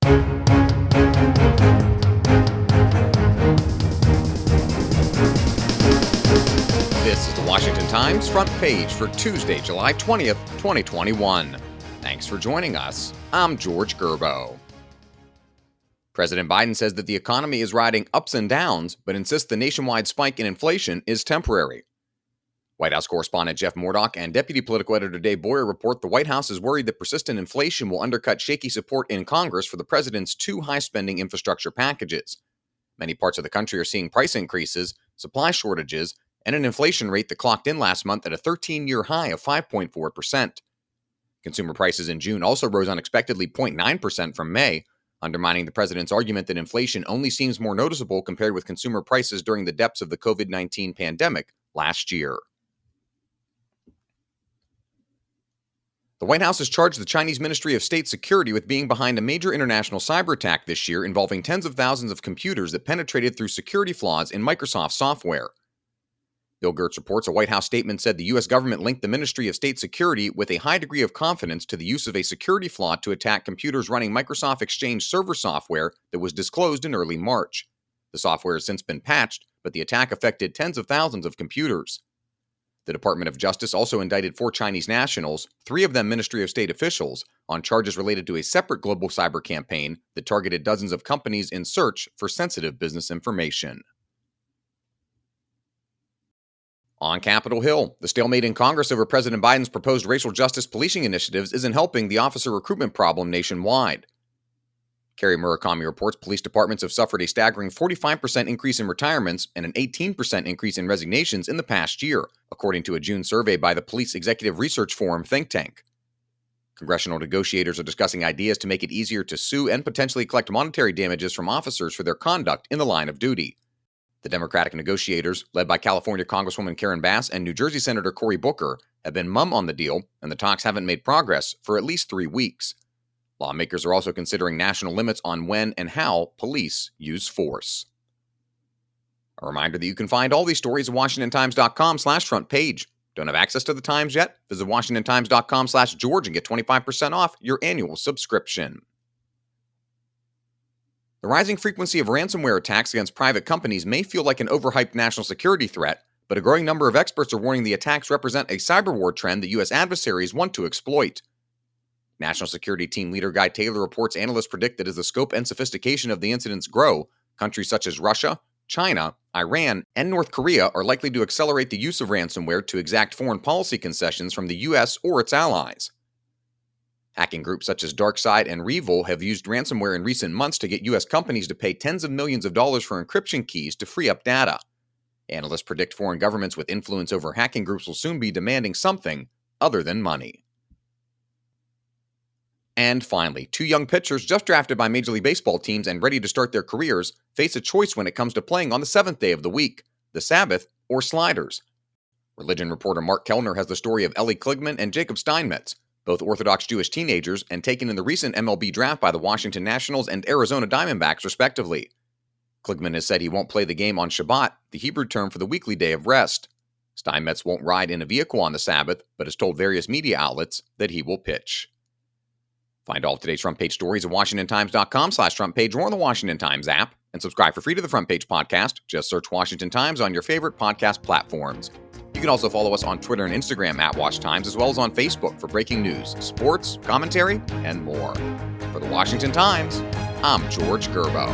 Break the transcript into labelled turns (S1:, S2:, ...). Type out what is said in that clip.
S1: This is the Washington Times front page for Tuesday, July 20th, 2021. Thanks for joining us. I'm George Gerbo. President Biden says that the economy is riding ups and downs, but insists the nationwide spike in inflation is temporary. White House correspondent Jeff Murdoch and Deputy Political Editor Dave Boyer report the White House is worried that persistent inflation will undercut shaky support in Congress for the president's two high-spending infrastructure packages. Many parts of the country are seeing price increases, supply shortages, and an inflation rate that clocked in last month at a 13-year high of 5.4%. Consumer prices in June also rose unexpectedly 0.9% from May, undermining the president's argument that inflation only seems more noticeable compared with consumer prices during the depths of the COVID-19 pandemic last year. The White House has charged the Chinese Ministry of State Security with being behind a major international cyber attack this year involving tens of thousands of computers that penetrated through security flaws in Microsoft software. Bill Gertz reports a White House statement said the U.S. government linked the Ministry of State Security with a high degree of confidence to the use of a security flaw to attack computers running Microsoft Exchange server software that was disclosed in early March. The software has since been patched, but the attack affected tens of thousands of computers. The Department of Justice also indicted 4 Chinese nationals, 3 of them Ministry of State officials, on charges related to a separate global cyber campaign that targeted dozens of companies in search for sensitive business information. On Capitol Hill, the stalemate in Congress over President Biden's proposed racial justice policing initiatives isn't helping the officer recruitment problem nationwide. Carrie Murakami reports police departments have suffered a staggering 45% increase in retirements and an 18% increase in resignations in the past year, according to a June survey by the Police Executive Research Forum think tank. Congressional negotiators are discussing ideas to make it easier to sue and potentially collect monetary damages from officers for their conduct in the line of duty. The Democratic negotiators, led by California Congresswoman Karen Bass and New Jersey Senator Cory Booker, have been mum on the deal, and the talks haven't made progress for at least 3 weeks. Lawmakers are also considering national limits on when and how police use force. A reminder that you can find all these stories at WashingtonTimes.com/front page. Don't have access to the Times yet? Visit WashingtonTimes.com/George and get 25% off your annual subscription. The rising frequency of ransomware attacks against private companies may feel like an overhyped national security threat, but a growing number of experts are warning the attacks represent a cyber war trend that U.S. adversaries want to exploit. National Security Team Leader Guy Taylor reports analysts predict that as the scope and sophistication of the incidents grow, countries such as Russia, China, Iran, and North Korea are likely to accelerate the use of ransomware to exact foreign policy concessions from the U.S. or its allies. Hacking groups such as DarkSide and Revil have used ransomware in recent months to get U.S. companies to pay tens of millions of dollars for encryption keys to free up data. Analysts predict foreign governments with influence over hacking groups will soon be demanding something other than money. And finally, 2 young pitchers just drafted by Major League Baseball teams and ready to start their careers face a choice when it comes to playing on the 7th day of the week, the Sabbath or sliders. Religion reporter Mark Kellner has the story of Ellie Kligman and Jacob Steinmetz, both Orthodox Jewish teenagers and taken in the recent MLB draft by the Washington Nationals and Arizona Diamondbacks, respectively. Kligman has said he won't play the game on Shabbat, the Hebrew term for the weekly day of rest. Steinmetz won't ride in a vehicle on the Sabbath, but has told various media outlets that he will pitch. Find all of today's front page stories at WashingtonTimes.com/front page or on the Washington Times app, and subscribe for free to the Front Page podcast. Just search Washington Times on your favorite podcast platforms. You can also follow us on Twitter and Instagram at Wash Times, as well as on Facebook for breaking news, sports, commentary, and more. For the Washington Times, I'm George Gerbo.